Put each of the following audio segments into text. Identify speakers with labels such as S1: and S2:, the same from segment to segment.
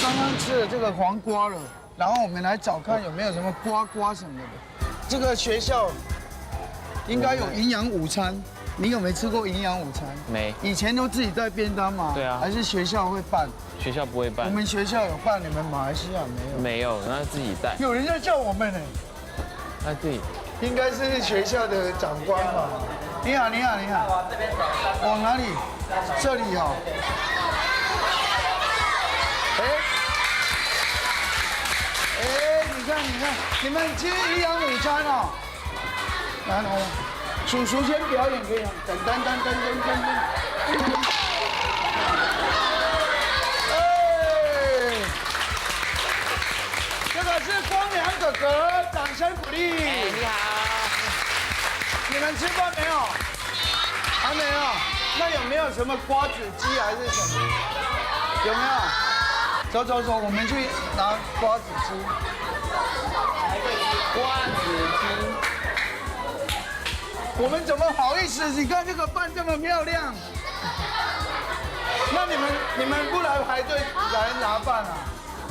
S1: 刚刚吃了这个黄瓜了，然后我们来找看有没有什么瓜什么的。这个学校应该有营养午餐，你有没有吃过营养午餐？
S2: 没。
S1: 以前都自己带便当吗？
S2: 对啊。
S1: 还是学校会办？
S2: 学校不会办。
S1: 我们学校有办，你们马来西亚没有？
S2: 没有，那自己带。
S1: 有人在叫我们呢。
S2: 那自己。
S1: 应该是学校的长官吧？你好，你好，你好。往这边走。往哪里？这里哦。你看，你们吃营养午餐哦。来，叔叔先表演可以吗？噔。这个是光良哥哥，掌声鼓励。
S2: 你好。
S1: 你们吃饭没有？还没有。那有没有什么瓜子鸡还是什么？有没有？走，我们去拿瓜子鸡。
S2: 瓜子鸡。
S1: 我们怎么好意思？你看这个饭这么漂亮。那你们不来排队来拿饭啊？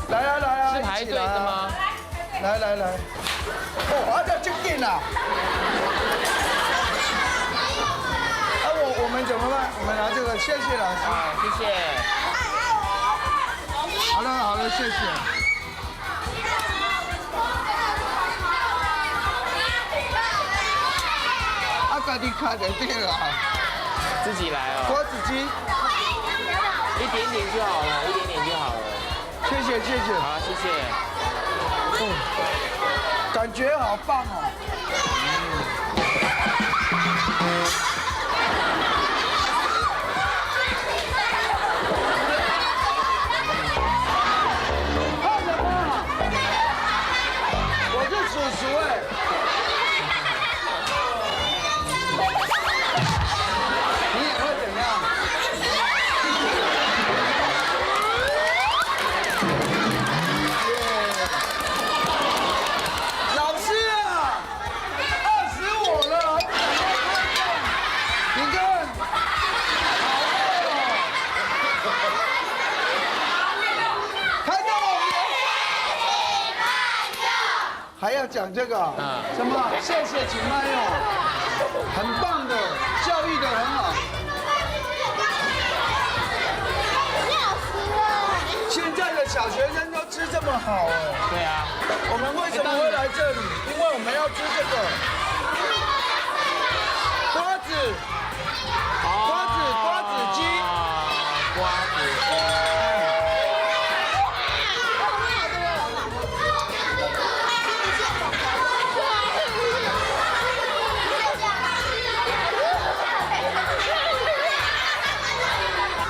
S1: 来啊！
S2: 是排队的吗？
S1: 来。哦，这就定了。我们怎么办？我们拿这个，谢谢老师。
S2: 好，谢谢。
S1: 好了，谢谢。家己开就对了。
S2: 自己来哦。
S1: 瓜子鸡。
S2: 一点点就好了，一点点就好了。
S1: 谢谢。
S2: 好，谢谢。
S1: 感觉好棒哦。怕什么？我是叔叔哎。你也会怎样？老师啊，20我了，你看，开动！还要讲这个？什么？谢谢，请慢用，很棒的，教育的很好。现在的小学生都吃这么好哎。
S2: 对啊。
S1: 我们为什么会来这里？因为我们要吃这个瓜子鸡。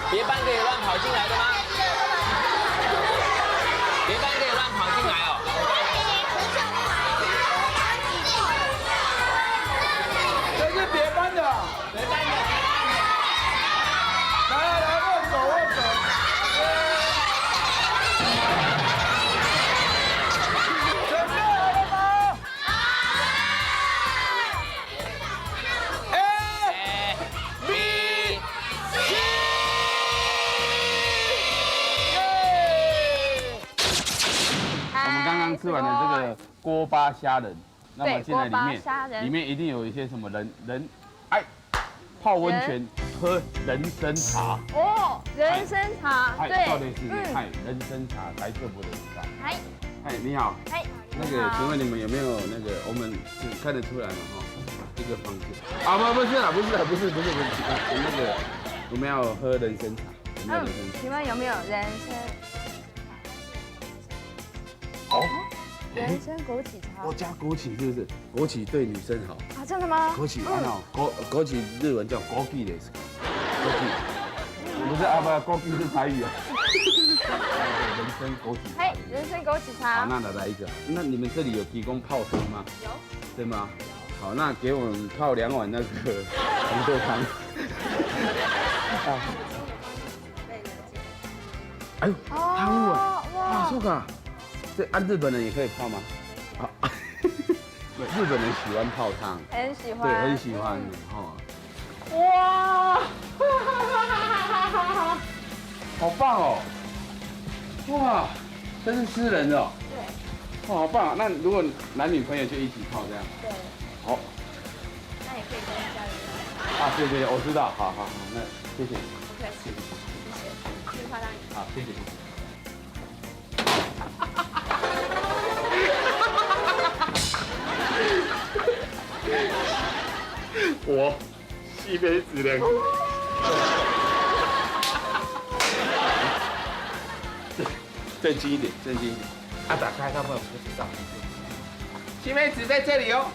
S2: 别班可以乱跑进来的吗？别班可以乱跑进来哦。
S1: 这是别班的。
S2: 别班的。
S1: 来，握手。准备好了吗？A B C。
S3: 我们刚刚吃完的这个锅巴虾仁，那么现在里面一定有一些什么人泡温泉喝人参茶
S4: 哦，人参茶，对，
S3: 到底是人参茶白色不人茶。你好，那个请问你们有没有那个我们看得出来吗？哈，一个房间啊，不是，那个我们要喝人参茶，有没有人参茶？
S4: 请问有没有人参？
S3: 哦，
S4: 人参枸杞茶。
S3: 我加枸杞是不是？枸杞对女生好
S4: 啊，真的吗？
S3: 枸杞枸杞日文叫枸杞的，枸杞不是枸杞是台语啊。人参枸杞茶。
S4: 人参枸杞茶。
S3: 好，那来一个。那你们这里有提供泡汤吗？
S4: 有。
S3: 对吗？好，那给我们泡2碗那个红豆汤。哎呦，汤碗哇，这个。这日本人也可以泡吗？好，日本人喜欢泡汤，
S4: 很喜欢，
S3: 对，很喜欢哈。哇，好棒哦！哇，这是私人的哦。
S4: 对。
S3: 哇，好棒啊！那如果男女朋友就一起泡这样。
S4: 对。
S3: 好。
S4: 那也可以跟家人。
S3: 啊，对对，我知道。好，那谢谢。
S4: 不客气，谢谢。谢谢夸张你。
S3: 好，谢谢。我西北子两个。正经一点，正经一点。啊，打开，他们不知道。西北子在这里哦。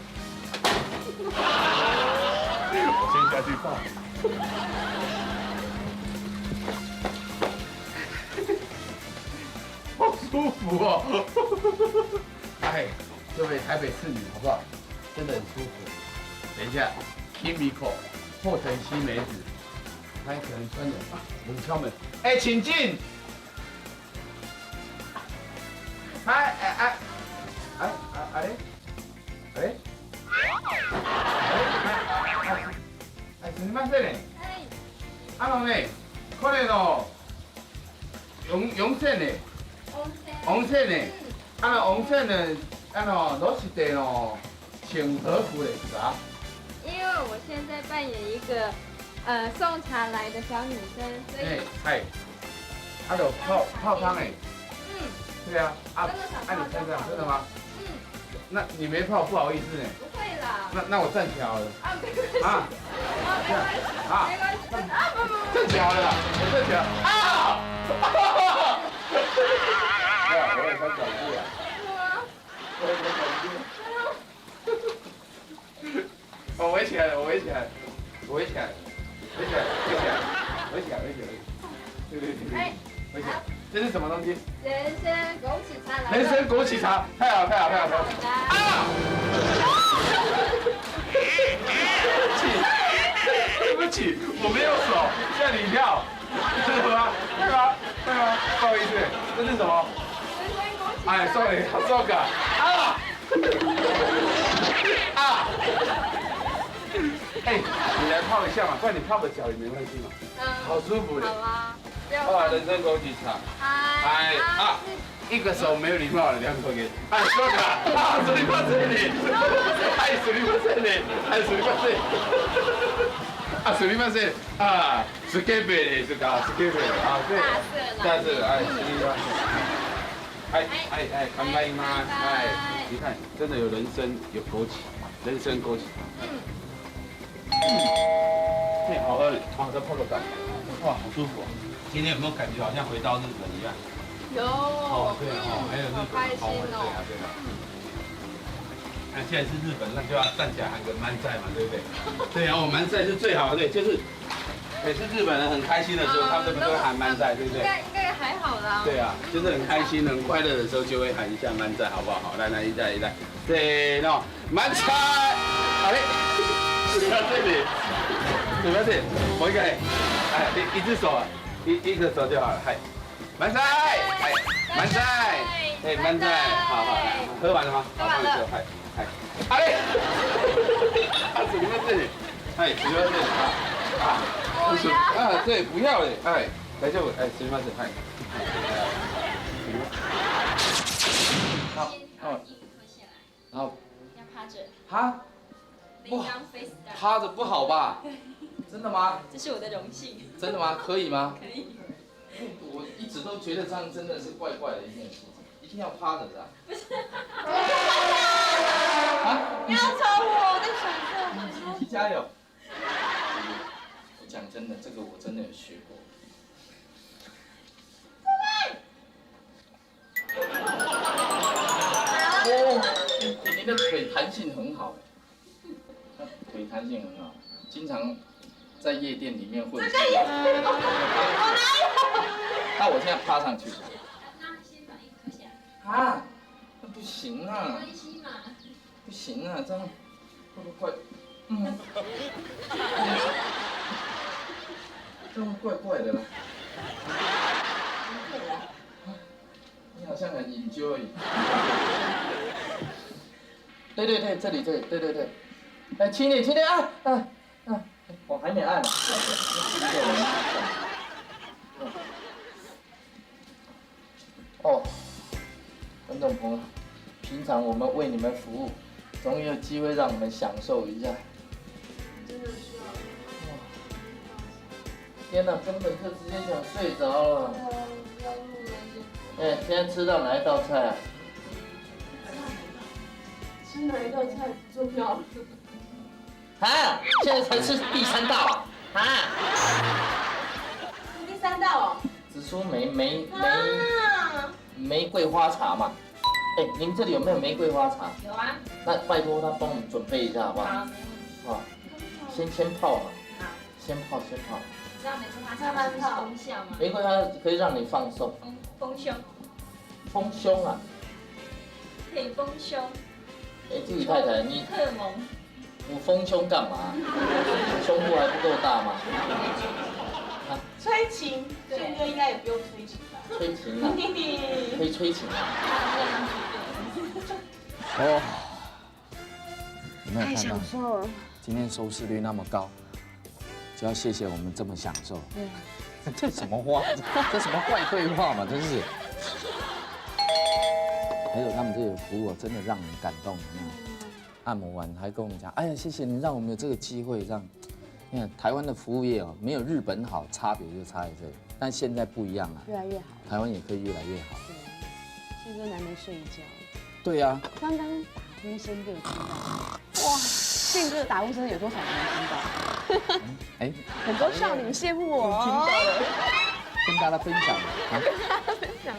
S3: 我先下去泡。好舒服哦！哎，这位台北市女好不好？真的很舒服。等一下 ，Kimiko 后藤西梅子，她可能穿的门敲门。哎，请进。哎，すみませんね。ね、これの4000ね。温泉ね、温泉呢，どうしての请和服ですか？
S4: 因为我现在扮演一个送茶来的小女生，所以
S3: 还有泡汤哎。对啊，你身上真的吗？那你没泡不好意思呢。
S4: 不会啦。
S3: 那我站起来好了。
S4: 啊，没关系。啊，没关系。不。
S3: 站起来了，我站起来。啊！我也穿短裤啊。我也穿短裤。我围起来了，我围起来。对。这是什么东西？
S4: 人参枸杞茶来。
S3: 人参枸杞茶，太好！啊！对不起，我没有手，吓你一跳，真的吗？对吗？不好意思，这是什么？哎，sorry， 好个啊！哎，你来泡一下嘛，不然你泡个脚也没关系嘛。好舒服的。
S4: 好啊。
S3: 人参枸杞茶。一个手没有礼貌了，两手给。そうか。すみませんね。すみませんね。すみません。すみません。スケベですか？スケベ。对。大色。すみません。乾杯吗？你看，真的有人参，有枸杞，人参枸杞。好喝嘞！哇，这泡个澡，哇，好舒服啊！今天有没有感觉好像回到日本一样？
S4: 有。
S3: 对还有日本的风味，对啊。那现在是日本，那就要站起来喊个漫才嘛，对不对？对啊，我漫才是最好的，对，就是每次日本人很开心的时候，他们都会喊漫才，对不对？
S4: 应该还好啦。
S3: 对啊，就是很开心、很快乐的时候，就会喊一下漫才，好不好？好，来，一代，对，喏，漫才，好嘞，不要这里，不要这里，我一个，一只手啊，一个手就好了，嗨，漫才，漫才，漫才，好，来，喝完了吗？
S4: 喝完了，
S3: 嗨，好嘞，すみません，すみません，不是，对，不要嘞，大丈夫，すみません，好，然后
S4: 要趴着。
S1: 哈？
S4: 铃铛 face down。
S1: 趴着不好吧？真的吗？
S4: 这是我的荣幸。
S1: 真的吗？可以吗？
S4: 可以。
S1: 我一直都觉得这样真的是怪怪的一件事情，一定要趴着的。
S4: 不是。
S1: 不
S4: 要吵我，我在想
S1: 着。加油！我讲真的，这个我真的有学过。你的腿弹性很好，腿弹性很好，经常在夜店里面混。那我现在趴上去。
S4: 那先把衣服脱下来。
S1: 啊，那不行啊。
S4: 没关系嘛。
S1: 不行啊，这样会不会？这样怪怪的啦。你好像很 enjoy。对，这里，对。轻点啊！我还没按。
S2: 哦，观众朋友，平常我们为你们服务，终于有机会让你们享受一下。
S4: 真的需要。
S2: 天哪，根本就直接想睡着了。
S4: 要录了
S2: 哎，现在吃到哪一道菜啊？
S4: 吃哪一道菜不重要。
S2: 啊，现在才吃第3道啊？啊？
S4: 第3道哦。
S2: 只说玫瑰花茶嘛。哎，您这里有没有玫瑰花茶？
S4: 有啊。
S2: 那拜托他帮我们准备一下好不好？
S4: 好，
S2: 好，先泡嘛。
S4: 好。
S2: 先泡。
S4: 知道玫瑰花茶是功效吗？
S2: 玫瑰花可以让你放松。
S4: 丰胸。
S2: 丰胸啊？
S4: 可以丰胸。
S2: 哎，这位太太，你
S4: 荷尔蒙。
S2: 我丰胸干嘛？胸部还不够大吗？
S5: 吹琴，炫哥应该也不用吹琴吧？
S2: 吹琴啊？可以吹琴啊？
S6: 哦，有没有看到？今天收视率那么高，就要谢谢我们这么享受。这什么话？这什么怪对话嘛？真是。还有他们这个服务真的让人感动。按摩完还跟我们讲，哎呀，谢谢你让我们有这个机会，让你看台湾的服务业哦，没有日本好，差别就差在这里。但现在不一样了，
S7: 越来越好，
S6: 台湾也可以越来越好。
S7: 对，现在难得睡一觉。
S6: 对呀，
S7: 刚刚打呼声就有听到，哇，宪哥的打呼声有多少人听到？
S6: 哎，
S7: 很多少女羡慕我，
S6: 听到了，跟大家分享啊。
S7: 分享。